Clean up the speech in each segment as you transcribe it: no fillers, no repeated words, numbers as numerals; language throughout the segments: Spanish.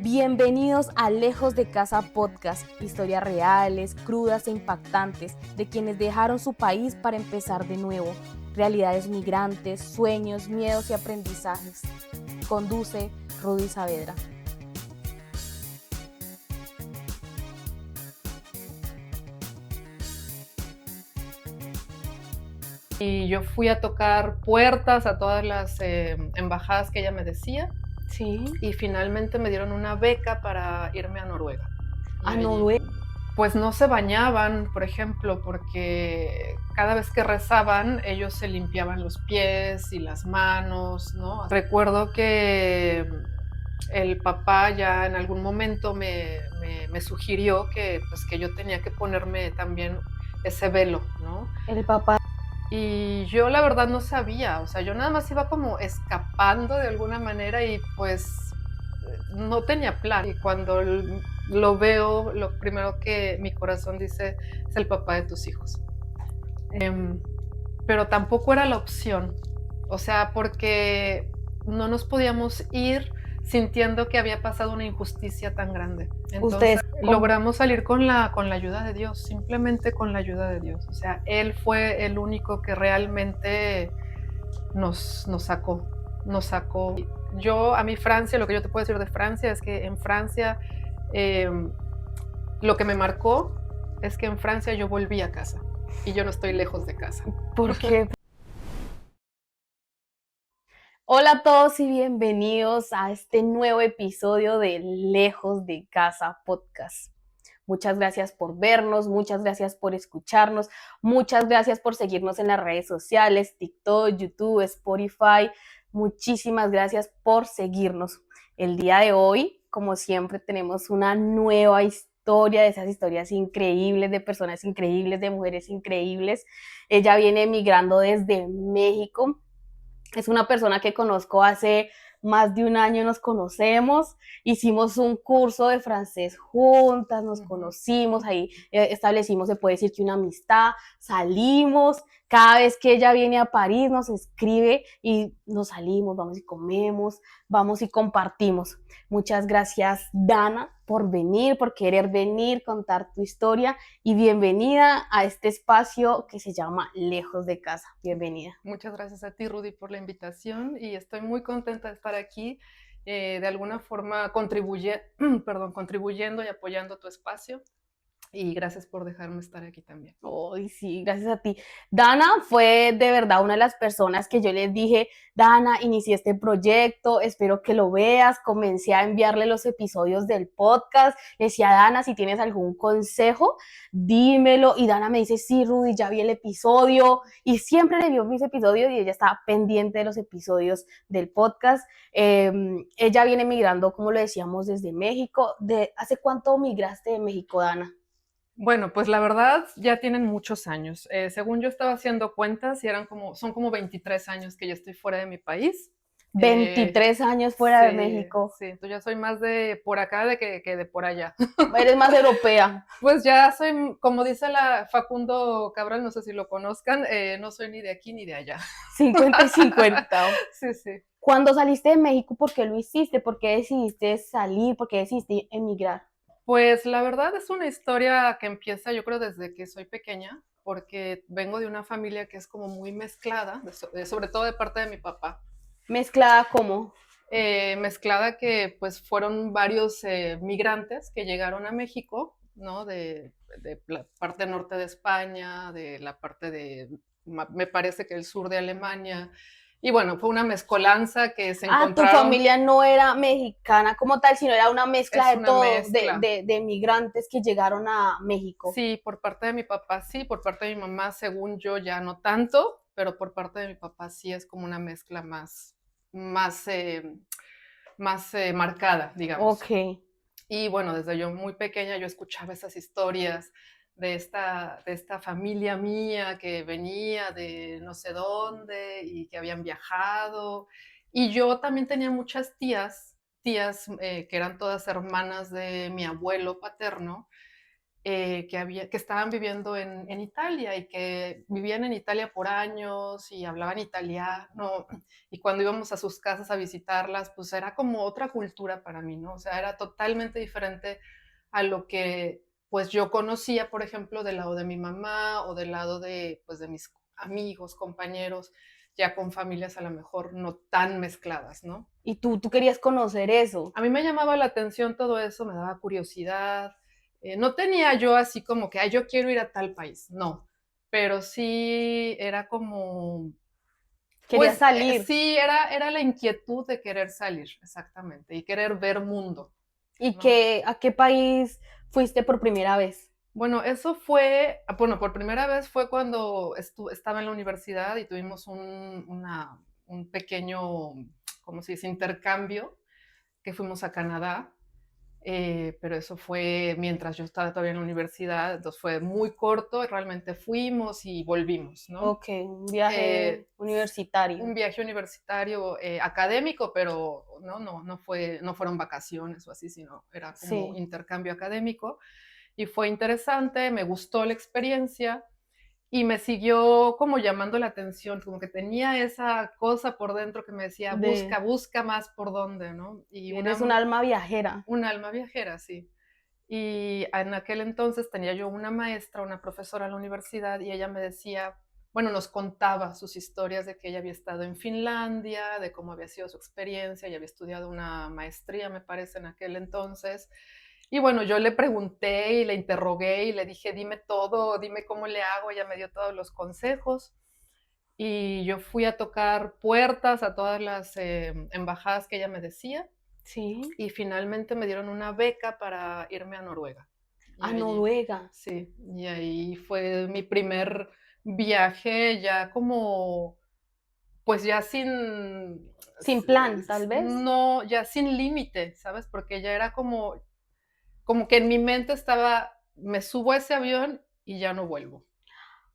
Bienvenidos a Lejos de Casa Podcast, historias reales, crudas e impactantes de quienes dejaron su país para empezar de nuevo, realidades migrantes, sueños, miedos y aprendizajes. Conduce Rudy Saavedra. Y yo fui a tocar puertas a todas las embajadas que ella me decía. Sí. Y finalmente me dieron una beca para irme a Noruega. ¿A Noruega? Pues no se bañaban, por ejemplo, porque cada vez que rezaban, ellos se limpiaban los pies y las manos, ¿no? Recuerdo que el papá ya en algún momento me sugirió que yo tenía que ponerme también ese velo, ¿no? El papá. Y yo la verdad no sabía, o sea, yo nada más iba como escapando de alguna manera y pues no tenía plan. Y cuando lo veo, lo primero que mi corazón dice es el papá de tus hijos. Pero tampoco era la opción, o sea, porque no nos podíamos ir sintiendo que había pasado una injusticia tan grande. Entonces logramos salir con la ayuda de Dios, simplemente con la ayuda de Dios. O sea, Él fue el único que realmente nos sacó. Yo, a mí Francia, lo que yo te puedo decir de Francia es que en Francia, lo que me marcó es que en Francia yo volví a casa y yo no estoy lejos de casa. ¿Por qué? Hola a todos y bienvenidos a este nuevo episodio de Lejos de Casa Podcast. Muchas gracias por vernos, muchas gracias por escucharnos, muchas gracias por seguirnos en las redes sociales, TikTok, YouTube, Spotify. Muchísimas gracias por seguirnos. El día de hoy, como siempre, tenemos una nueva historia de esas historias increíbles, de personas increíbles, de mujeres increíbles. Ella viene emigrando desde México. Es una persona que conozco hace más de un año, nos conocemos, hicimos un curso de francés juntas, nos conocimos, ahí establecimos, se puede decir que una amistad, salimos, cada vez que ella viene a París nos escribe y nos salimos, vamos y comemos, vamos y compartimos. Muchas gracias, Dana, por venir, por querer venir, contar tu historia y bienvenida a este espacio que se llama Lejos de Casa. Bienvenida. Muchas gracias a ti, Rudy, por la invitación y estoy muy contenta de estar aquí, de alguna forma contribuyendo y apoyando tu espacio. Y gracias por dejarme estar aquí también. Ay, sí, gracias a ti. Dana fue de verdad una de las personas que yo les dije, Dana, inicié este proyecto, espero que lo veas. Comencé a enviarle los episodios del podcast. Le decía, Dana, si tienes algún consejo, dímelo. Y Dana me dice, sí, Rudy, ya vi el episodio. Y siempre le vio mis episodios y ella estaba pendiente de los episodios del podcast. Ella viene migrando, como lo decíamos, desde México. ¿Hace cuánto migraste de México, Dana? Bueno, pues la verdad ya tienen muchos años. Según yo estaba haciendo cuentas y son como 23 años que ya estoy fuera de mi país. 23 años fuera de México. Sí, entonces ya soy más de por acá que de por allá. Eres más europea. Pues ya soy, como dice Facundo Cabral, no sé si lo conozcan, no soy ni de aquí ni de allá. 50 y 50. Sí, sí. Cuando saliste de México, ¿por qué lo hiciste? ¿Por qué decidiste salir? ¿Por qué decidiste emigrar? Pues la verdad es una historia que empieza, yo creo, desde que soy pequeña, porque vengo de una familia que es como muy mezclada, sobre todo de parte de mi papá. ¿Mezclada cómo? Mezclada que pues fueron varios migrantes que llegaron a México, ¿no? De la parte norte de España, de la parte me parece que el sur de Alemania. Y bueno, fue una mezcolanza que se encontraron. Tu familia no era mexicana como tal, sino era una mezcla Es de una todos, mezcla. de migrantes que llegaron a México. Sí, por parte de mi papá sí, por parte de mi mamá, según yo, ya no tanto, pero por parte de mi papá sí es como una mezcla más marcada, digamos. Ok. Y bueno, desde yo muy pequeña yo escuchaba esas historias de esta familia mía que venía de no sé dónde y que habían viajado. Y yo también tenía muchas tías que eran todas hermanas de mi abuelo paterno, que estaban viviendo en Italia y que vivían en Italia por años y hablaban italiano. Y cuando íbamos a sus casas a visitarlas, pues era como otra cultura para mí, ¿no? O sea, era totalmente diferente a lo que pues yo conocía, por ejemplo, del lado de mi mamá o del lado de, pues, de mis amigos, compañeros, ya con familias a lo mejor no tan mezcladas, ¿no? Y tú querías conocer eso. A mí me llamaba la atención todo eso, me daba curiosidad. No tenía yo así como que, ay, yo quiero ir a tal país, no, pero sí era como, Querías pues salir. sí, era la inquietud de querer salir, exactamente, y querer ver mundo, ¿Y ¿no? a qué país fuiste por primera vez? Bueno, eso fue, bueno, por primera vez fue cuando estaba en la universidad y tuvimos un pequeño, ¿cómo se dice?, intercambio, que fuimos a Canadá. Pero eso fue mientras yo estaba todavía en la universidad, entonces fue muy corto, y realmente fuimos y volvimos, ¿no? Ok, un viaje Eh, un universitario. viaje universitario académico, pero no fueron vacaciones o así, sino era como Sí. intercambio académico y fue interesante, me gustó la experiencia y me siguió como llamando la atención, como que tenía esa cosa por dentro que me decía, De, busca, busca más por dónde, ¿no? Y eres un alma viajera. un alma viajera, sí. Y en aquel entonces tenía yo una maestra, una profesora en la universidad, y ella me decía, bueno, nos contaba sus historias de que ella había estado en Finlandia, de cómo había sido su experiencia, y había estudiado una maestría, me parece, en aquel entonces. Y bueno, yo le pregunté y le interrogué y le dije, dime todo, dime cómo le hago, ella me dio todos los consejos. Y yo fui a tocar puertas a todas las embajadas que ella me decía Sí. y finalmente me dieron una beca para irme a Noruega. Y A allí, Noruega. sí, y ahí fue mi primer viaje ya como, pues ya sin, Sin plan, tal vez. no, ya sin límite, ¿sabes? Porque ya era como que en mi mente estaba, me subo a ese avión y ya no vuelvo.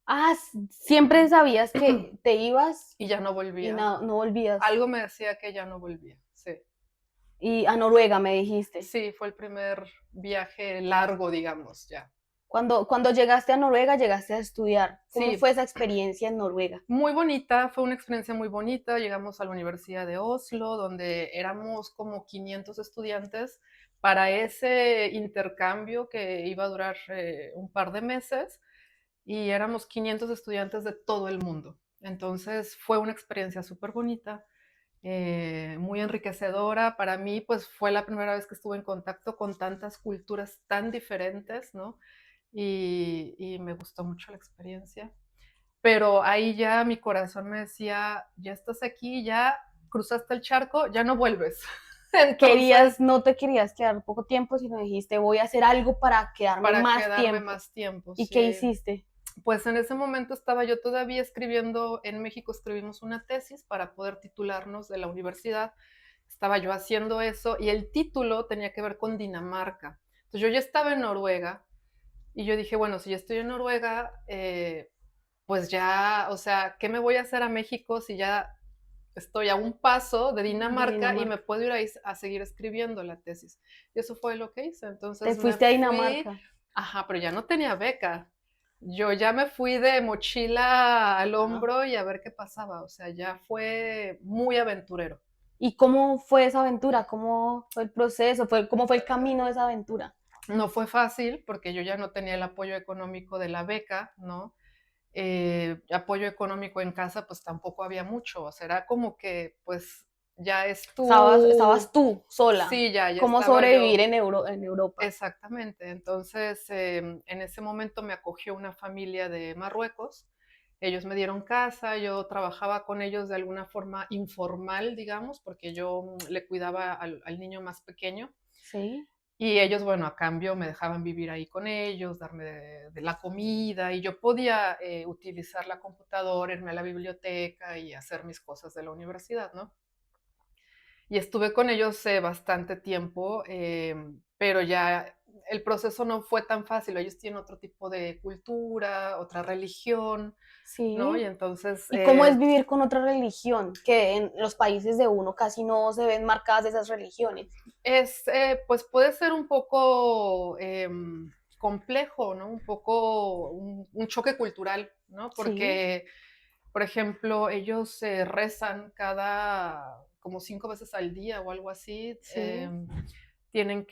Ah, siempre sabías que te ibas Y ya no y volvía. no volvías. Algo me decía que ya no volvía, sí. Y a Noruega me dijiste. Sí, fue el primer viaje largo, digamos, ya. Cuando llegaste a Noruega, llegaste a estudiar. ¿Cómo Sí, fue esa experiencia en Noruega? muy bonita, fue una experiencia muy bonita. Llegamos a la Universidad de Oslo, donde éramos como 500 estudiantes para ese intercambio que iba a durar un par de meses y éramos 500 estudiantes de todo el mundo. Entonces fue una experiencia súper bonita, muy enriquecedora. Para mí, pues fue la primera vez que estuve en contacto con tantas culturas tan diferentes, ¿no? Y me gustó mucho la experiencia. Pero ahí ya mi corazón me decía, ya estás aquí, ya cruzaste el charco, ya no vuelves. Entonces, No te querías quedar poco tiempo, sino dijiste, voy a hacer algo para quedarme para más quedarme tiempo. más tiempo, ¿Y qué sí. hiciste? Pues en ese momento estaba yo todavía escribiendo, en México escribimos una tesis para poder titularnos de la universidad. Estaba yo haciendo eso y el título tenía que ver con Dinamarca. Entonces yo ya estaba en Noruega y yo dije, bueno, si ya estoy en Noruega, pues ya, o sea, ¿qué me voy a hacer a México si ya estoy a un paso de De Dinamarca y me Dinamarca. puedo ir ahí a seguir escribiendo la tesis? Y eso fue lo que hice. Te Entonces me fuiste a fui, Dinamarca. ajá, pero ya no tenía beca. Yo ya me fui de mochila al Ajá. hombro y a ver qué pasaba. O sea, ya fue muy aventurero. ¿Y cómo fue esa aventura? ¿Cómo fue el proceso? ¿Cómo fue el camino de esa aventura? No fue fácil porque yo ya no tenía el apoyo económico de la beca, ¿no? Apoyo económico en casa, pues tampoco había mucho, o sea, era como que, pues, ya es Estabas tú, tú sola. sí, ya ¿Cómo estaba sobrevivir yo, en Europa? exactamente. Entonces, en ese momento me acogió una familia de Marruecos, ellos me dieron casa, yo trabajaba con ellos de alguna forma informal, digamos, porque yo le cuidaba al niño más pequeño. Sí. Y ellos, bueno, a cambio me dejaban vivir ahí con ellos, darme de la comida y yo podía utilizar la computadora, irme a la biblioteca y hacer mis cosas de la universidad, ¿no? Y estuve con ellos bastante tiempo, pero ya el proceso no fue tan fácil. Ellos tienen otro tipo de cultura, otra religión, ¿no? Y Sí. entonces ¿Y cómo es vivir con otra religión? Que en los países de uno casi no se ven marcadas esas religiones. pues puede ser un poco complejo, ¿no? Un poco un choque cultural, ¿no? Sí, Porque, por ejemplo, ellos rezan cada como 5 veces al día o algo así. sí. Tienen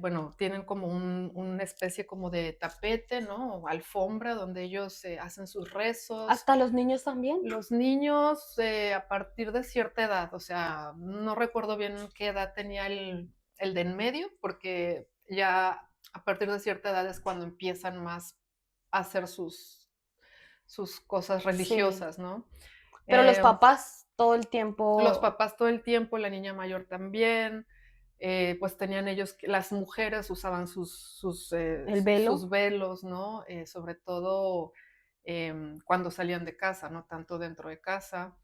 bueno, tienen como una especie como de tapete, ¿no? O alfombra donde ellos hacen sus rezos. ¿Hasta los niños también? Los niños, a partir de cierta edad, o sea, no recuerdo bien qué edad tenía el de en medio, porque ya a partir de cierta edad es cuando empiezan más a hacer sus cosas Sí. religiosas, ¿no? Pero los Em, papás todo el los tiempo, papás todo el tiempo, la niña mayor también, pues tenían ellos, las mujeres usaban el velo. sus velos, ¿no? Sobre todo cuando salían de casa, no tanto dentro de casa.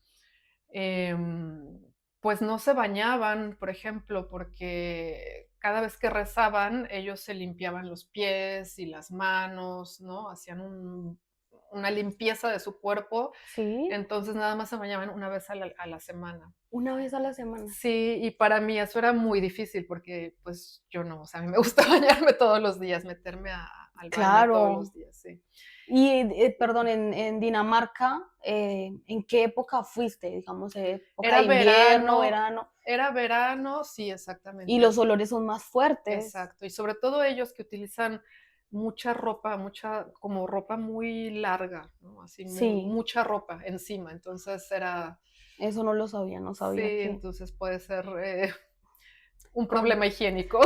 Em, pues no se bañaban, por ejemplo, porque cada vez que rezaban, ellos se limpiaban los pies y las manos, ¿no? Hacían una limpieza de su cuerpo, Sí, entonces nada más se bañaban una vez a la semana. una vez a la semana. Sí, y para mí eso era muy difícil porque, pues, yo no, o sea, a mí me gusta bañarme todos los días, meterme al baño todos los Claro. días, sí. Y, perdón, en Dinamarca, ¿en qué época fuiste? Digamos, época Era de invierno, verano verano, era verano, sí, y exactamente. los olores son más fuertes. Exacto, y sobre todo ellos que utilizan mucha ropa, como ropa muy larga, ¿no? Así Sí, mucha ropa encima, entonces era eso no lo sabía, no sí, sabía que entonces puede ser, un con problema higiénico.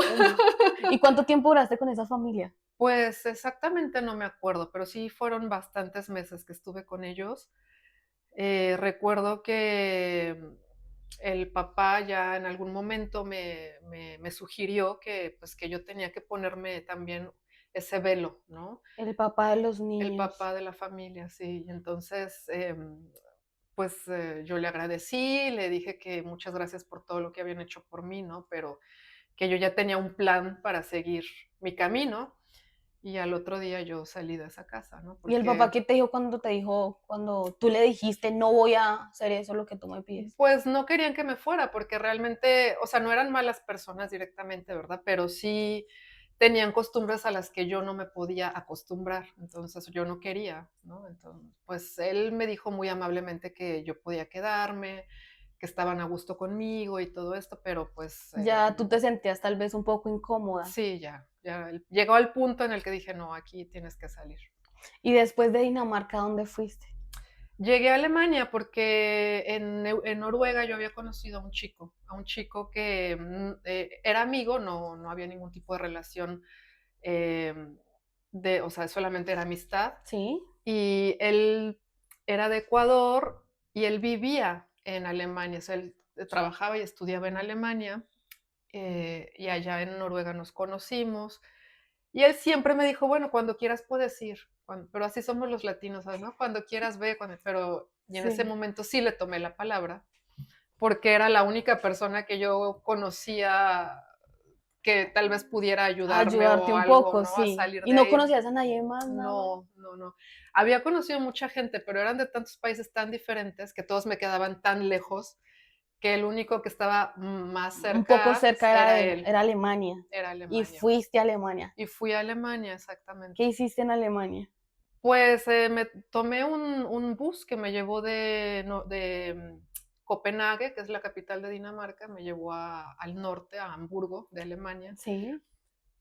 ¿Y cuánto tiempo duraste con esa familia? Pues exactamente no me acuerdo, pero sí fueron bastantes meses que estuve con ellos. Recuerdo que el papá ya en algún momento me sugirió que, pues, que yo tenía que ponerme también ese velo, ¿no? El papá de los El niños. papá de la familia, sí. Y entonces, pues, yo le agradecí, le dije que muchas gracias por todo lo que habían hecho por mí, ¿no? Pero que yo ya tenía un plan para seguir mi camino, y al otro día yo salí de esa casa, ¿no? ¿Y el papá Porque, qué te dijo cuando tú le dijiste, no voy a hacer eso lo que tú me pides? pues, no querían que me fuera, porque realmente, o sea, no eran malas personas directamente, ¿verdad? Pero sí tenían costumbres a las que yo no me podía acostumbrar, entonces yo no quería, ¿no? Entonces, pues, él me dijo muy amablemente que yo podía quedarme, que estaban a gusto conmigo y todo esto, pero, pues, Ya tú te sentías tal vez un poco incómoda. sí, ya llegó al punto en el que dije: "No, aquí tienes que salir". Y después de Dinamarca, ¿dónde fuiste? Llegué a Alemania porque en Noruega yo había conocido a un chico que, era amigo, no había ningún tipo de relación, em, o sea, solamente era amistad, Sí, y él era de Ecuador y él vivía en Alemania, o sea, él trabajaba y estudiaba en Alemania, y allá en Noruega nos conocimos. Y él siempre me dijo: "Bueno, cuando quieras puedes ir", pero así somos los latinos, ¿sabes, no? Cuando quieras ve, y en ese sí. momento sí le tomé la palabra, porque era la única persona que yo conocía que tal vez pudiera ayudarme Ayudarte o un algo, poco, ¿no? A sí. salir ¿Y de no ahí. conocías a nadie más, nada? No, no, no. Había conocido mucha gente, pero eran de tantos países tan diferentes que todos me quedaban tan lejos, que el único que estaba más Un poco cerca cerca era él, era Alemania. era Y Alemania. fuiste a Alemania. Y fui a Alemania, ¿Qué exactamente. hiciste en Alemania? Pues, me tomé un bus que me llevó Copenhague, que es la capital de Dinamarca, me llevó al norte, a Hamburgo, de Alemania. Sí,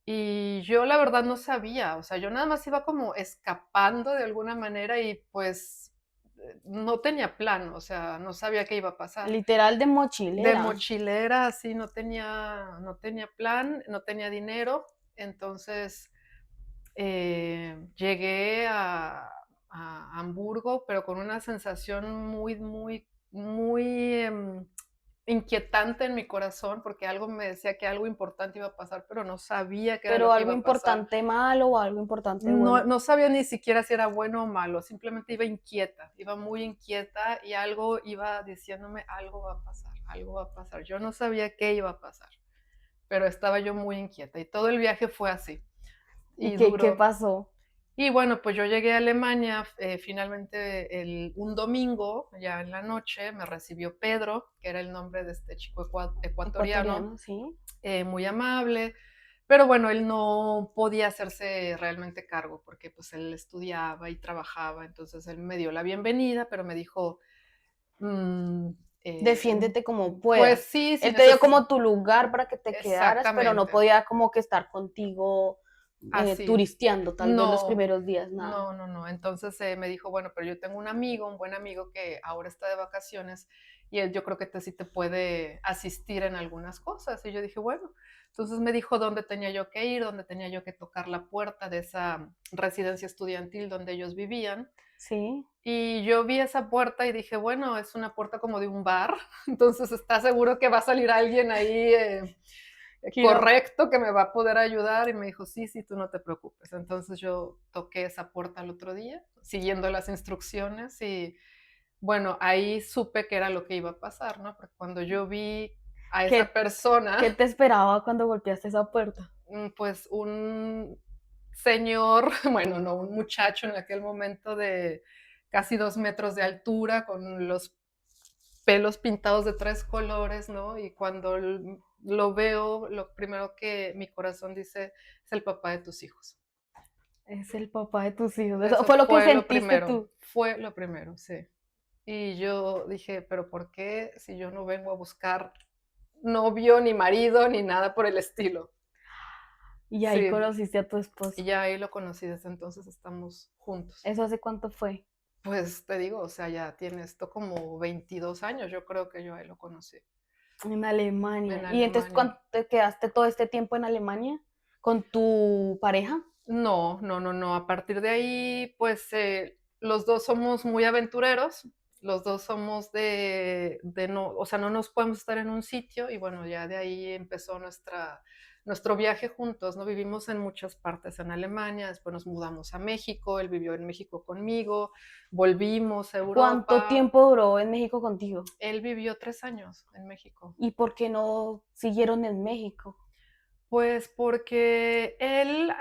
Y yo la verdad no sabía, o sea, yo nada más iba como escapando de alguna manera y, pues, no tenía plan, o sea, no sabía qué iba a pasar. literal de De mochilera. mochilera, así, no tenía plan, no tenía dinero, entonces llegué a Hamburgo, pero con una sensación muy, muy, muy, inquietante en mi corazón, porque algo me decía que algo importante iba a pasar, pero no sabía qué era Pero lo que algo iba a pasar. importante malo o algo importante No, bueno. no sabía ni siquiera si era bueno o malo, simplemente iba inquieta, iba muy inquieta y algo iba diciéndome: "Algo va a pasar, algo va a pasar". Yo no sabía qué iba a pasar, pero estaba yo muy inquieta y todo el viaje fue así, ¿Y y qué duró. pasó? Y bueno, pues yo llegué a Alemania, finalmente un domingo, ya en la noche, me recibió Pedro, que era el nombre de este chico ecuatoriano, Ecuatoriano, sí. muy amable. Pero bueno, él no podía hacerse realmente cargo porque pues él estudiaba y trabajaba, entonces él me dio la bienvenida, pero me dijo, mm, eh, Defiéndete como pues puedas. sí, si Él te dio neces como tu lugar para que te quedaras, pero no exactamente, podía como que estar contigo así. turisteando, tal vez los No, primeros días, nada. no, no, no. Entonces me dijo, bueno, pero yo tengo un amigo, un buen amigo que ahora está de vacaciones y él yo creo que sí te puede asistir en algunas cosas. Y yo dije, bueno, entonces me dijo dónde tenía yo que ir, dónde tenía yo que tocar la puerta de esa residencia estudiantil donde ellos vivían. Sí. Y yo vi esa puerta y dije, bueno, es una puerta como de un bar, entonces está seguro que va a salir alguien ahí Quiero correcto que me va a poder ayudar. Y me dijo, sí, sí, tú no te preocupes. Entonces yo toqué esa puerta el otro día, siguiendo las instrucciones y bueno, ahí supe que era lo que iba a pasar, ¿no? Porque cuando yo vi a esa ¿Qué, persona, qué te esperaba cuando golpeaste esa puerta? pues un señor, bueno, no, un muchacho en aquel momento de casi 2 metros de altura, con los pelos pintados de 3 colores, ¿no? Y cuando lo veo, lo primero que mi corazón dice es el papá de tus hijos. Es el papá de tus hijos. Eso Eso fue lo que sentiste primero, tú. fue lo primero, sí. Y yo dije, pero ¿por qué si yo no vengo a buscar novio, ni marido, ni nada por el estilo? Y ahí Sí, conociste a tu y esposo. ya ahí lo conocí, desde entonces estamos juntos. ¿Eso hace cuánto fue? Pues te digo, o sea, ya tiene esto como 22 años, yo creo que yo ahí lo conocí, En Alemania. en ¿Y entonces Alemania. cuánto te quedaste todo este tiempo en Alemania con tu pareja? No, no, no, no. A partir de ahí, pues los dos somos muy aventureros, los dos somos de no, o sea, no nos podemos estar en un sitio y bueno, ya de ahí empezó nuestro viaje juntos, ¿no? Vivimos en muchas partes en Alemania, después nos mudamos a México, él vivió en México conmigo, volvimos a ¿Cuánto Europa, tiempo duró en México contigo? él vivió 3 años en México. ¿Y por qué no siguieron en México? Pues porque él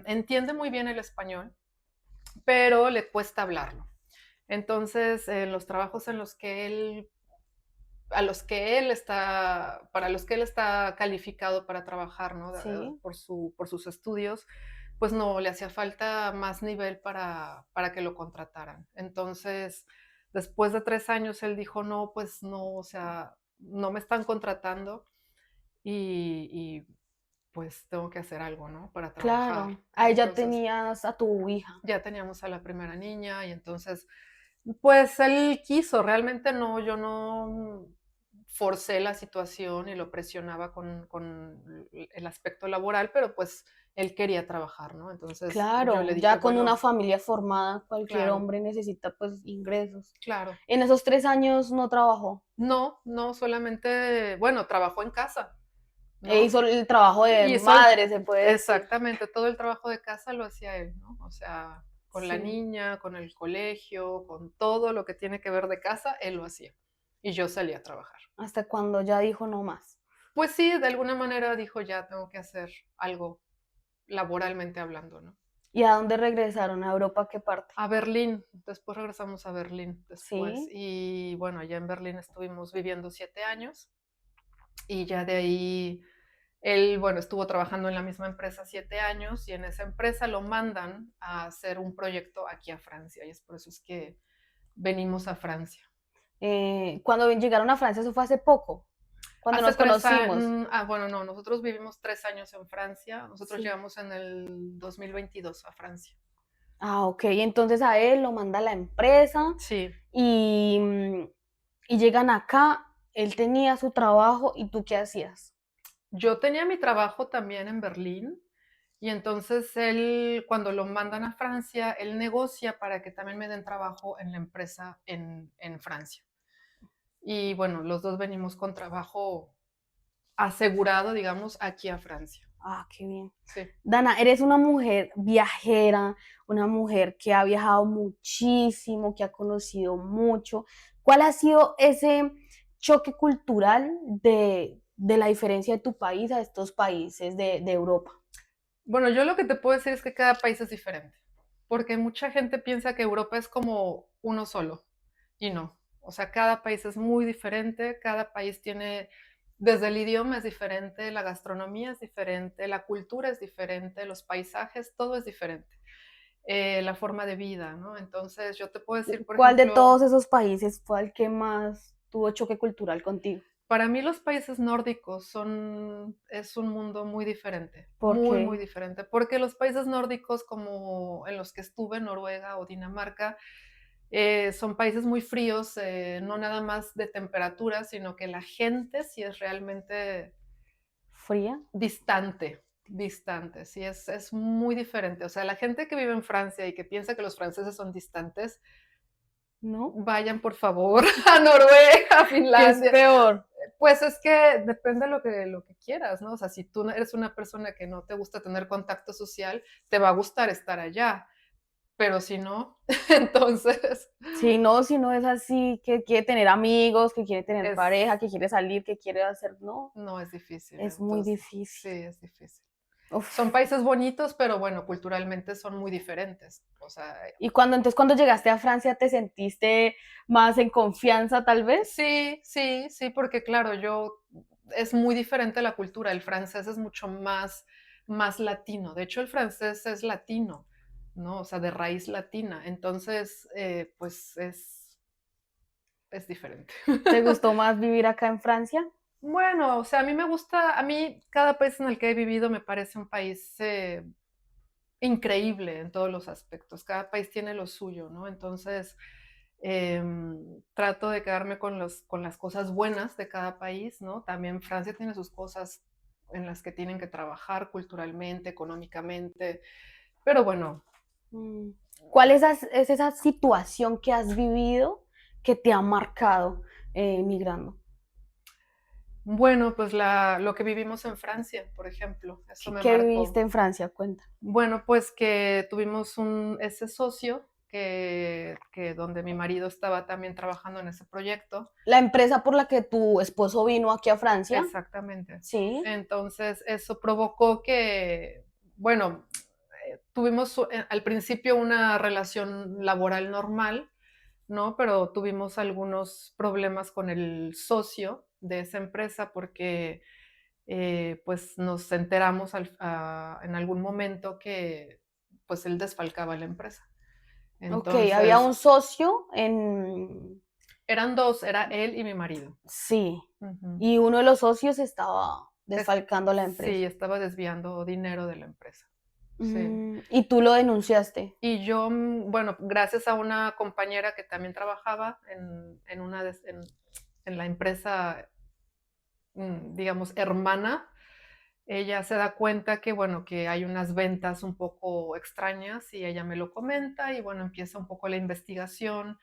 entiende muy bien el español, pero le cuesta hablarlo. Entonces, en los trabajos en los que él, a los que él está, para los que él está calificado para trabajar, ¿no? Sí, Por sus estudios, pues no, le hacía falta más nivel para que lo contrataran. Entonces, después de 3 años, él dijo, no, pues no, o sea, no me están contratando y pues tengo que hacer algo, ¿no? Para trabajar. claro. Y Ahí ya entonces tenías a tu hija. ya teníamos a la primera niña y entonces pues él quiso, realmente no, yo no forcé la situación y lo presionaba con el aspecto laboral, pero pues él quería trabajar, ¿no? Entonces yo le Claro, dije, ya con una bueno, familia formada, cualquier claro, hombre necesita pues ingresos. claro. En esos 3 años no trabajó. No, no, solamente, bueno, trabajó en casa, E ¿no? hizo el trabajo de Hizo el, madre, se puede decir. exactamente, todo el trabajo de casa lo hacía él, ¿no? O sea, con la Sí. niña, con el colegio, con todo lo que tiene que ver de casa, él lo hacía. Y yo salía a trabajar. Hasta cuando ya dijo no más. Pues sí, de alguna manera dijo, ya tengo que hacer algo laboralmente hablando, ¿no? ¿Y a dónde regresaron? ¿A Europa qué parte? A Berlín, después regresamos a Berlín después Sí. y bueno, allá en Berlín estuvimos viviendo 7 años y ya de ahí él, bueno, estuvo trabajando en la misma empresa 7 años y en esa empresa lo mandan a hacer un proyecto aquí a Francia y es por eso es que venimos a Francia. Cuando llegaron a Francia, eso fue hace poco, cuando Hace nos conocimos. bueno, no, nosotros vivimos 3 años en Francia, nosotros Sí. llegamos en el 2022 a Francia. Ah, ok. Entonces a él lo manda la empresa Sí, y, y llegan acá. Él tenía su trabajo y tú qué hacías. yo tenía mi trabajo también en Berlín y entonces él, cuando lo mandan a Francia, él negocia para que también me den trabajo en la empresa en Francia. Y bueno, los dos venimos con trabajo asegurado, digamos, aquí a Francia. Ah, qué bien. Sí. Dana, eres una mujer viajera, una mujer que ha viajado muchísimo, que ha conocido mucho. ¿Cuál ha sido ese choque cultural de la diferencia de tu país a estos países de Europa? Bueno, yo lo que te puedo decir es que cada país es diferente, porque mucha gente piensa que Europa es como uno solo y no. O sea, cada país es muy diferente, cada país tiene Desde el idioma es diferente, la gastronomía es diferente, la cultura es diferente, los paisajes, todo es diferente. La forma de vida, ¿no? Entonces, yo te puedo decir, por ¿Cuál de ejemplo, todos esos países fue el que más tuvo choque cultural contigo? para mí los países nórdicos es un mundo muy diferente, ¿Por muy qué? diferente, porque los países nórdicos como en los que estuve, Noruega o Dinamarca, son países muy fríos, no nada más de temperatura, sino que la gente sí es realmente ¿Fría? distante, distante, sí, es muy diferente. O sea, la gente que vive en Francia y que piensa que los franceses son distantes, ¿No? vayan por favor a Noruega, a ¿Qué es Finlandia. peor? Pues es que depende de lo que quieras, ¿no? O sea, si tú eres una persona que no te gusta tener contacto social, te va a gustar estar allá, pero si no, entonces Si no es así, que quiere tener amigos, que quiere tener es, pareja, que quiere salir, que quiere hacer, no, no es difícil, es muy entonces sí, difícil. es difícil. Son Uf. países bonitos, pero bueno, culturalmente son muy diferentes. O sea, Y cuando llegaste a Francia, ¿te sentiste más en confianza, tal vez? sí, sí, sí, porque claro, es muy diferente la cultura. El francés es mucho más latino. De hecho, el francés es latino, ¿no? O sea, de raíz latina. Entonces, pues es diferente. ¿Te gustó más vivir acá en Francia? Bueno, o sea, a mí cada país en el que he vivido me parece un país increíble en todos los aspectos. Cada país tiene lo suyo, ¿no? Entonces, trato de quedarme con las cosas buenas de cada país, ¿no? También Francia tiene sus cosas en las que tienen que trabajar culturalmente, económicamente, pero bueno, Mm. ¿Cuál es esa situación que has vivido que te ha marcado migrando? bueno, pues lo que vivimos en Francia, por ejemplo, eso me ¿Qué viviste marcó. en Francia? Cuenta. Bueno, pues que tuvimos ese socio que donde mi marido estaba también trabajando en ese proyecto. La empresa por la que tu esposo vino aquí a Francia, Exactamente. sí. Entonces, eso provocó que, bueno, tuvimos al principio una relación laboral normal, ¿no? Pero tuvimos algunos problemas con el socio de esa empresa porque, pues, nos enteramos en algún momento que, pues, él desfalcaba la empresa. Ok, había Entonces, un socio en... eran 2, era él y mi marido. Sí, Ujú. y uno de los socios estaba Es desfalcando la Sí, empresa. estaba desviando dinero de la empresa. Sí. Y tú lo denunciaste. Y yo, bueno, gracias a una compañera que también trabajaba en la empresa, digamos, hermana, ella se da cuenta que, bueno, que hay unas ventas un poco extrañas y ella me lo comenta y, bueno, empieza un poco la investigación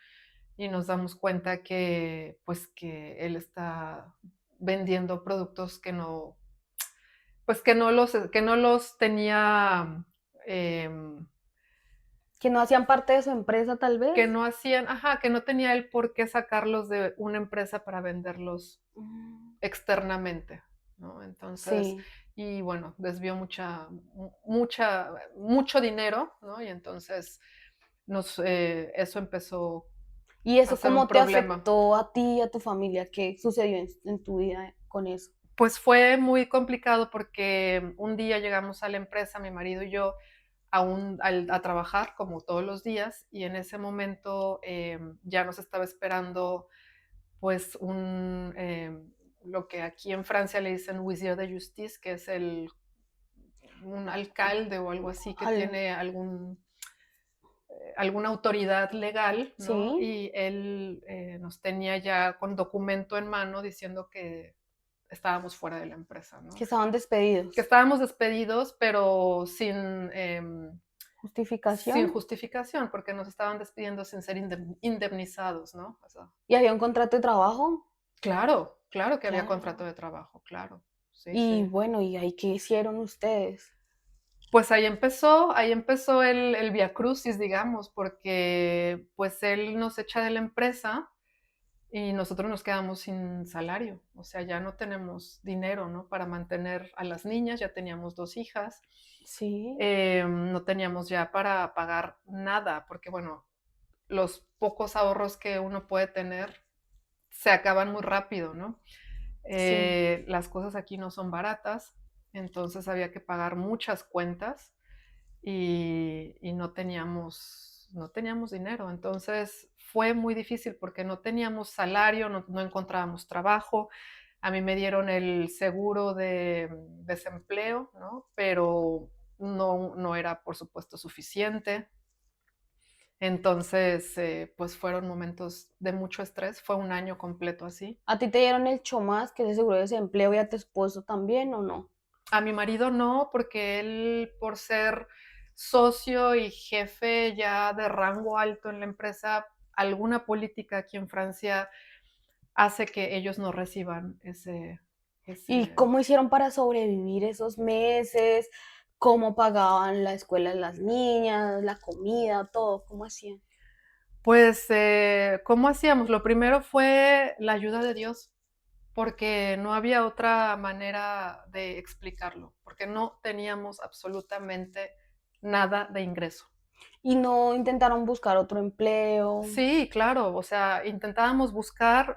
y nos damos cuenta que, pues, que él está vendiendo productos que no, pues, que no los tenía, em, Que no hacían parte de su empresa, tal que vez. no hacían, ajá, que no tenía él por qué sacarlos de una empresa para venderlos Mm, externamente, ¿no? Entonces, sí. y bueno, desvió mucho dinero, ¿no? Y entonces eso empezó ¿Y a eso ser un cómo te problema. afectó a ti y a tu familia? ¿Qué sucedió en tu vida con eso? Pues fue muy complicado porque un día llegamos a la empresa, mi marido y yo, a trabajar como todos los días y en ese momento ya nos estaba esperando pues lo que aquí en Francia le dicen huissier de justice, que es un alcalde o algo así que Al- tiene alguna autoridad legal, ¿no? sí, Y él nos tenía ya con documento en mano diciendo que estábamos fuera de la empresa, ¿no? que estaban Que despedidos. estábamos despedidos, pero sin Justificación. justificación, porque nos estaban despidiendo sin ser indemnizados, ¿no? O sea, ¿Y había un contrato de trabajo? claro, claro que había contrato Claro. de trabajo, claro. Sí, Y sí. bueno, ¿y ahí qué hicieron ustedes? Pues ahí empezó el viacrucis, digamos, porque pues él nos echa de la empresa y nosotros nos quedamos sin salario. O sea, ya no tenemos dinero, ¿no? Para mantener a las niñas, ya teníamos 2 hijas. Sí. No teníamos ya para pagar nada, porque bueno, los pocos ahorros que uno puede tener se acaban muy rápido, ¿no? Sí. Las cosas aquí no son baratas, entonces había que pagar muchas cuentas y no teníamos dinero. Entonces fue muy difícil porque no teníamos salario, no encontrábamos trabajo. A mí me dieron el seguro de desempleo, ¿no? Pero no era, por supuesto, suficiente. Entonces, pues fueron momentos de mucho estrés, fue un año completo así. ¿A ti te dieron el Chomás, que es el seguro de desempleo, y a tu esposo también o no? A mi marido no, porque él, por ser socio y jefe ya de rango alto en la empresa, alguna política aquí en Francia hace que ellos no reciban ese ¿Y ese cómo hicieron para sobrevivir esos meses? ¿Cómo pagaban la escuela de las niñas, la comida, todo? ¿Cómo hacían? pues, ¿cómo hacíamos? Lo primero fue la ayuda de Dios, porque no había otra manera de explicarlo, porque no teníamos absolutamente nada de ingreso. ¿Y no intentaron buscar otro empleo? Sí, claro, o sea, intentábamos buscar,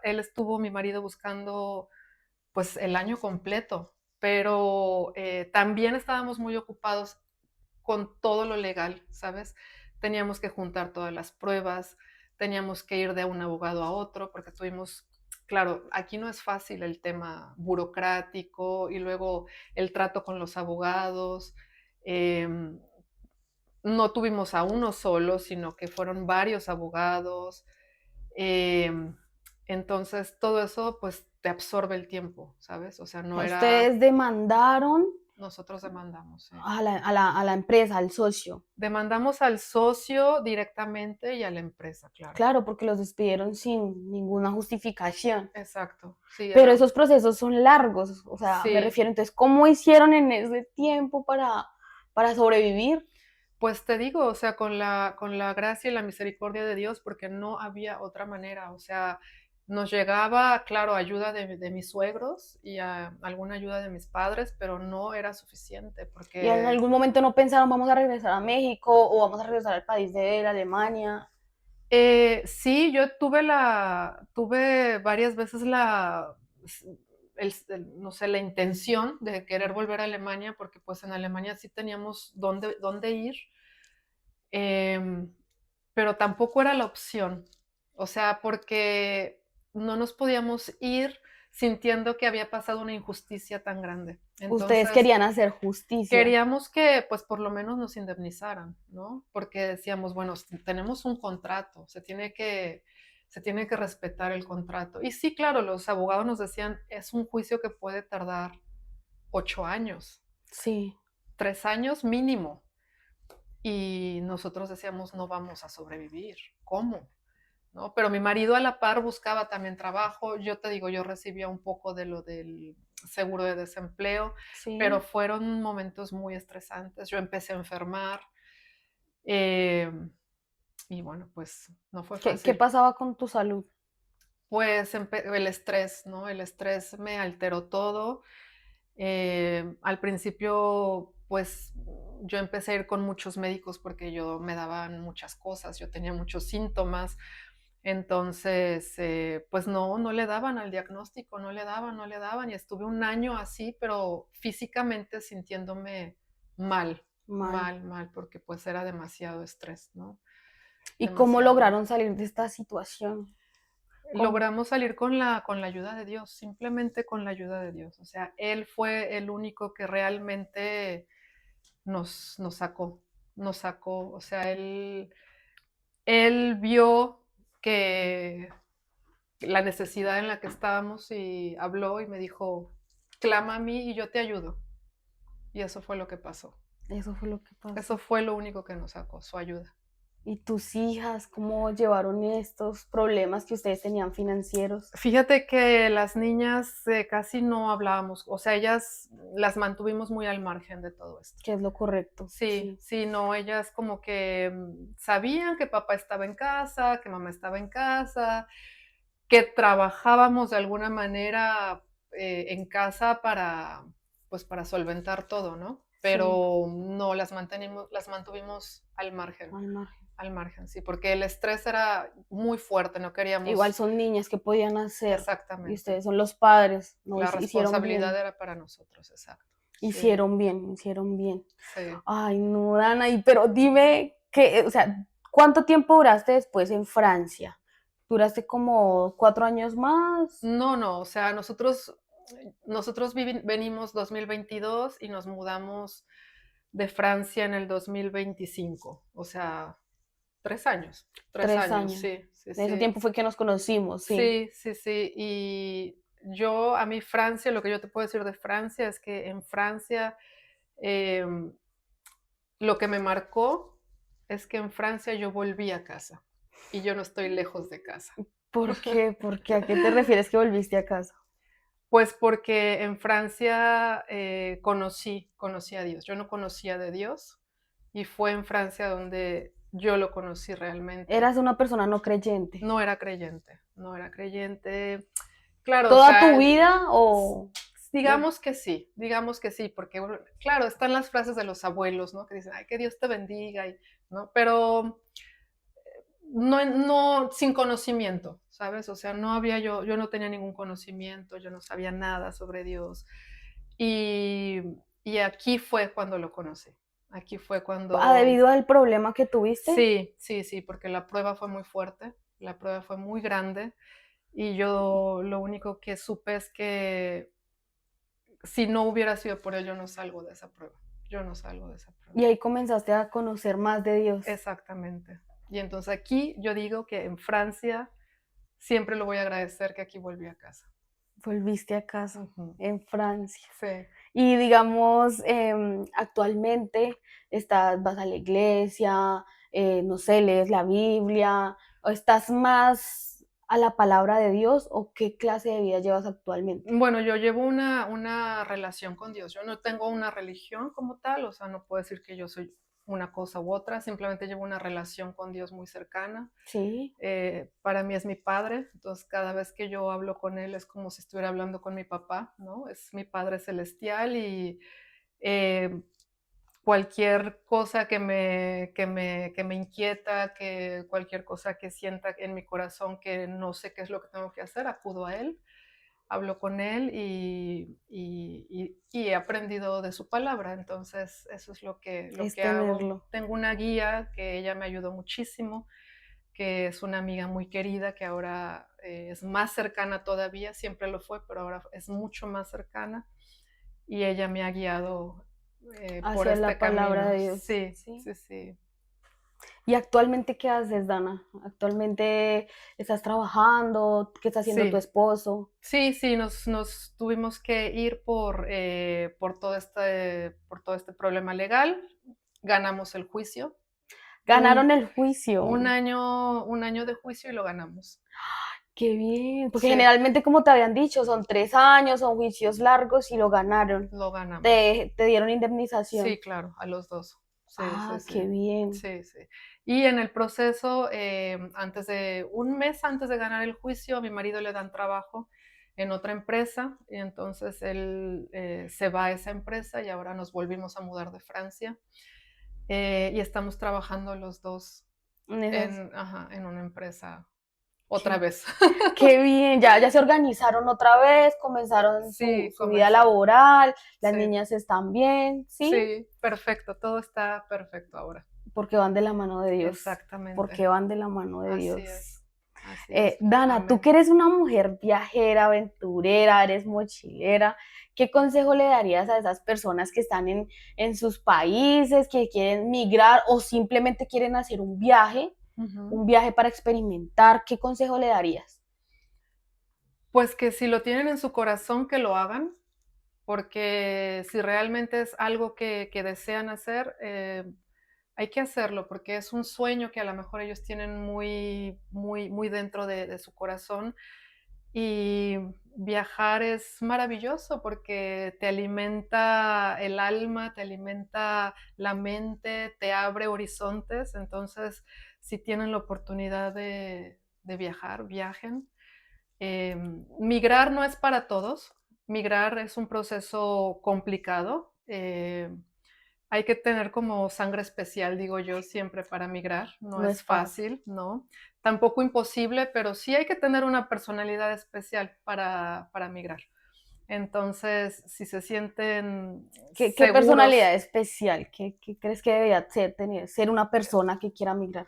mi marido buscando, pues, el año completo, pero, también estábamos muy ocupados con todo lo legal, ¿sabes? Teníamos que juntar todas las pruebas, teníamos que ir de un abogado a otro, porque claro, aquí no es fácil el tema burocrático y luego el trato con los abogados. em, no tuvimos a uno solo, sino que fueron varios abogados. em, entonces, todo eso, pues, te absorbe el tiempo, ¿sabes? O sea, no era Ustedes demandaron nosotros demandamos, sí. a la empresa, al socio. Demandamos al socio directamente y a la empresa, claro. Claro, porque los despidieron sin ninguna justificación. Exacto, sí, Pero era esos procesos son largos, o sea, me sí. refiero, entonces, ¿cómo hicieron en ese tiempo para sobrevivir? Pues te digo, o sea, con la gracia y la misericordia de Dios, porque no había otra manera, o sea, nos llegaba, claro, ayuda de mis suegros y, alguna ayuda de mis padres, pero no era suficiente, Y en porque, algún momento no pensaron, vamos a regresar a México o vamos a regresar al país de él, Alemania. sí, yo tuve varias veces no sé, la intención de querer volver a Alemania, porque, pues, en Alemania sí teníamos dónde ir. Em, pero tampoco era la opción. O sea, porque no nos podíamos ir sintiendo que había pasado una injusticia tan grande. Ustedes Entonces, querían hacer justicia. queríamos que, pues, por lo menos nos indemnizaran, ¿no? Porque decíamos, bueno, tenemos un contrato, se tiene que respetar el contrato. Y sí, claro, los abogados nos decían, es un juicio que puede tardar 8 años, Sí. 3 años mínimo. Y nosotros decíamos: "No vamos a sobrevivir, ¿cómo?", ¿no? Pero mi marido a la par buscaba también trabajo. Yo te digo, yo recibía un poco de lo del seguro de desempleo, pero Sí. fueron momentos muy estresantes. Yo empecé a enfermar, em, y bueno, pues no fue ¿Qué fácil. pasaba con tu salud? Pues el estrés, ¿no? El estrés me alteró todo. Al principio, pues, yo empecé a ir con muchos médicos porque me daban muchas cosas, yo tenía muchos síntomas. Entonces, pues no le daban al diagnóstico, no le daban, y estuve un año así, pero físicamente sintiéndome mal, Mal. mal, mal, porque, pues, era demasiado estrés, ¿no? ¿Y cómo Demasiado. lograron salir de esta situación? ¿Cómo? Logramos salir con la ayuda de Dios, simplemente con la ayuda de Dios. O sea, Él fue el único que realmente nos sacó. O sea, Él vio que la necesidad en la que estábamos y habló y me dijo: "Clama a mí y yo te ayudo". Y eso fue lo que pasó. Eso fue lo que Eso pasó. fue lo único que nos sacó, su ayuda. ¿Y tus hijas cómo llevaron estos problemas que ustedes tenían financieros? Fíjate que las niñas, casi no hablábamos, o sea, ellas las mantuvimos muy al margen de todo esto. ¿Qué es lo correcto? Sí, Sí. sí, no, ellas como que, sabían que papá estaba en casa, que mamá estaba en casa, que trabajábamos de alguna manera, en casa pues, para solventar todo, ¿no? Sí, Pero no, las mantuvimos al margen. al margen. al margen, sí, porque el estrés era muy fuerte, no Igual queríamos. son niñas que podían hacer y Exactamente. ustedes son los padres, no La hicieron responsabilidad bien, era para nosotros, exacto. Sí, hicieron bien, hicieron bien. sí. Ay, no, Dana, pero dime que, o sea, ¿cuánto tiempo duraste después en Francia? ¿Duraste como 4 años más? No, no, o sea, nosotros venimos 2022 y nos mudamos de Francia en el 2025, o sea, 3 años, 3 3 años, años. sí, sí, En ese sí. tiempo fue que nos conocimos, sí. Sí, sí, sí. Y yo, a mí Francia, lo que yo te puedo decir de Francia es que en Francia, em, lo que me marcó es que en Francia yo volví a casa y yo no estoy lejos de casa. ¿Por qué? ¿Por qué? ¿A qué te refieres que volviste a casa? Pues porque en Francia conocí a Dios. Yo no conocía de Dios y fue en Francia donde yo lo conocí realmente. Eras una persona no creyente. No era creyente, no era creyente. Claro, o ¿Toda tu sea, vida s- o...? digamos que sí, porque bueno, claro, están las frases de los abuelos, ¿no? Que dicen, ay, que Dios te bendiga, ¿no? Pero no, no sin conocimiento, ¿sabes? O sea, yo no tenía ningún conocimiento, yo no sabía nada sobre Dios. Y, y aquí fue cuando lo conocí. Aquí fue cuando, Debido al problema que tuviste? sí, sí, sí, porque la prueba fue muy fuerte, la prueba fue muy grande y yo lo único que supe es que si no hubiera sido por él, yo no salgo de esa prueba. Yo no salgo de esa prueba. Y ahí comenzaste a conocer más de Dios. Exactamente. Y entonces aquí yo digo que en Francia siempre lo voy a agradecer que aquí volví a casa. Volviste a casa, Ujú. en Francia. Sí. Y digamos, actualmente vas a la iglesia, no sé, lees la Biblia, o estás más a la palabra de Dios, o qué clase de vida llevas actualmente. Bueno, yo llevo una relación con Dios. Yo no tengo una religión como tal, o sea, no puedo decir que yo soy una cosa u otra, simplemente llevo una relación con Dios muy cercana. Sí, Para mí es mi padre, entonces cada vez que yo hablo con él es como si estuviera hablando con mi papá, ¿no? Es mi padre celestial y eh, cualquier cosa que me inquieta, cualquier cosa que sienta en mi corazón que no sé qué es lo que tengo que hacer, acudo a él, hablo con él y he aprendido de su palabra. Entonces, eso es lo es que hago. tenerlo. Tengo una guía que ella me ayudó muchísimo, que es una amiga muy querida, que ahora es más cercana todavía, siempre lo fue, pero ahora es mucho más cercana y ella me ha guiado por Hacia este la palabra camino. de Dios, Sí, ¿sí? sí, sí. ¿Y actualmente qué haces, Dana? ¿Actualmente estás trabajando? ¿Qué está haciendo tu Sí, esposo? sí, sí, nos tuvimos que ir por todo este problema legal. Ganamos el juicio. Ganaron Un, el juicio. un año de juicio y lo ganamos. Qué bien, porque Sí, generalmente, como te habían dicho, son 3 años, son juicios largos y lo ganaron. lo ganamos. Te dieron indemnización. Sí, claro, a los 2. Sí, sí, Ah, sí. qué bien. Sí, sí. Y en el proceso, un mes antes de ganar el juicio, a mi marido le dan trabajo en otra empresa y entonces él se va a esa empresa y ahora nos volvimos a mudar de Francia y estamos trabajando los 2 Esas, en una empresa otra qué, vez. qué bien, ya se organizaron otra vez, comenzaron Sí, su vida comenzar. laboral, las Sí, niñas están bien, ¿sí? sí, perfecto, todo está perfecto ahora. Porque van de la mano de Dios, Exactamente. porque van de la mano de Así Dios. es, así es. Dana, tú que Amén. eres una mujer viajera, aventurera, eres mochilera, ¿qué consejo le darías a esas personas que están en sus países, que quieren migrar o simplemente quieren hacer Ujú. un viaje para experimentar? ¿Qué consejo le darías? Pues que si lo tienen en su corazón, que lo hagan, porque si realmente es algo que desean hacer, hay que hacerlo, porque es un sueño que a lo mejor ellos tienen muy, muy, muy dentro de su corazón. Y viajar es maravilloso porque te alimenta el alma, te alimenta la mente, te abre horizontes. Entonces, si tienen la oportunidad de viajar, viajen. Migrar no es para todos. Migrar es un proceso complicado, Hay que tener como sangre especial, digo yo, siempre para migrar. No No es es fácil. fácil, ¿no? Tampoco imposible, pero sí hay que tener una personalidad especial para migrar. Entonces, si se sienten ¿Qué personalidad seguros, especial? ¿Qué crees que debería ser una persona que quiera migrar?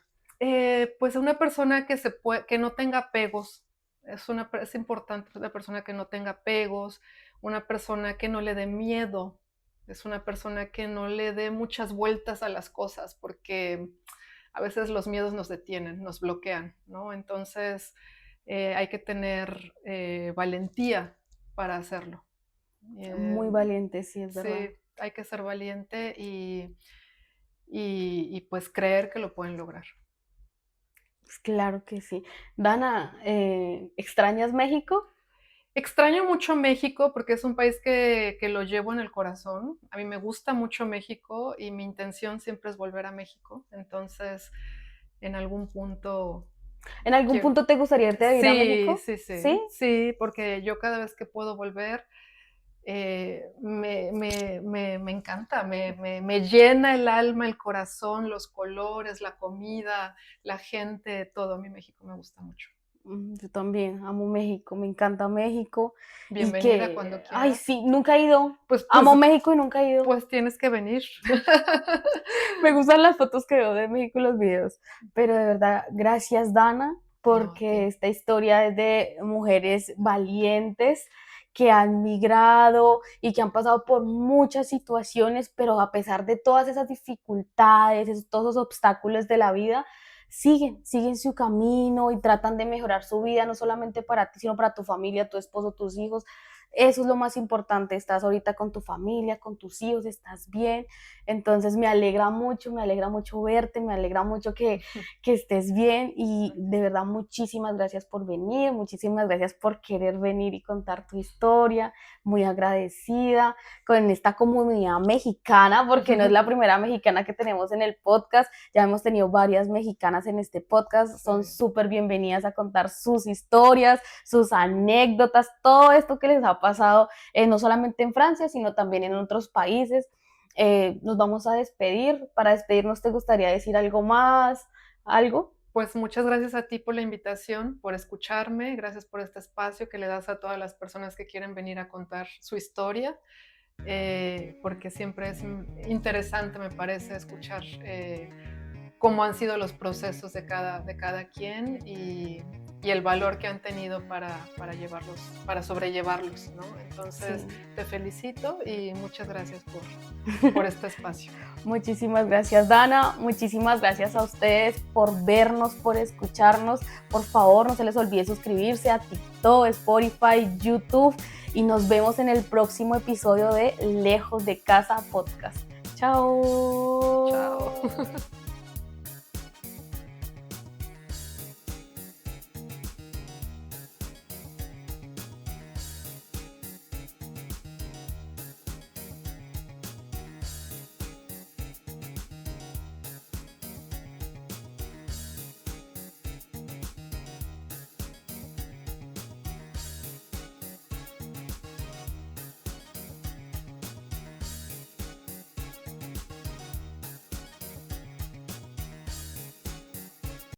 pues una persona que no tenga apegos. Es importante una persona que no tenga apegos, una persona que no le dé miedo, es una persona que no le dé muchas vueltas a las cosas, porque a veces los miedos nos detienen, nos bloquean, ¿no? Entonces, hay que tener valentía para hacerlo. Muy Eh, valiente, sí, es verdad. sí, hay que ser valiente y pues creer que lo pueden lograr. Pues claro que sí. Dana, ¿extrañas México? Extraño mucho México porque es un país que lo llevo en el corazón. A mí me gusta mucho México y mi intención siempre es volver a México. Entonces, en algún punto ¿En algún quiero. punto te gustaría irte a vivir a Sí, México? sí, ¿Sí? sí, sí, porque yo cada vez que puedo volver, me encanta, me llena el alma, el corazón, los colores, la comida, la gente, todo. A mí México me gusta mucho. Yo también amo México, me encanta México y Bienvenida que, cuando ay, quieras. sí, nunca he ido. Pues, pues, Amo México y nunca he ido. pues tienes que venir. Me gustan las fotos que veo de México y los videos, pero de verdad, gracias Dana, No, a porque ti. esta historia es de mujeres valientes que han migrado y que han pasado por muchas situaciones, pero a pesar de todas esas dificultades, todos esos obstáculos de la vida, siguen su camino y tratan de mejorar su vida, no solamente para ti, sino para tu familia, tu esposo, tus hijos. Eso es lo más importante, estás ahorita con tu familia, con tus hijos, estás bien. Entonces me alegra mucho verte, me alegra mucho que estés bien y de verdad muchísimas gracias por venir, muchísimas gracias por querer venir y contar tu historia, muy agradecida con esta comunidad mexicana, porque no es la primera mexicana que tenemos en el podcast, ya hemos tenido varias mexicanas en este podcast, son Sí. súper bienvenidas a contar sus historias, sus anécdotas, todo esto que les ha pasado, no solamente en Francia, sino también en otros países. Nos vamos a despedir. Para despedirnos, ¿te gustaría decir algo más? ¿Algo? Pues muchas gracias a ti por la invitación, por escucharme, gracias por este espacio que le das a todas las personas que quieren venir a contar su historia, porque siempre es interesante, me parece, escuchar cómo han sido los procesos de cada quien y el valor que han tenido para llevarlos, para sobrellevarlos, ¿no? Entonces, Sí. te felicito y muchas gracias por este espacio. Muchísimas gracias, Dana. Muchísimas gracias a ustedes por vernos, por escucharnos. Por favor, no se les olvide suscribirse a TikTok, Spotify, YouTube y nos vemos en el próximo episodio de Lejos de Casa Podcast. Chao. Chao.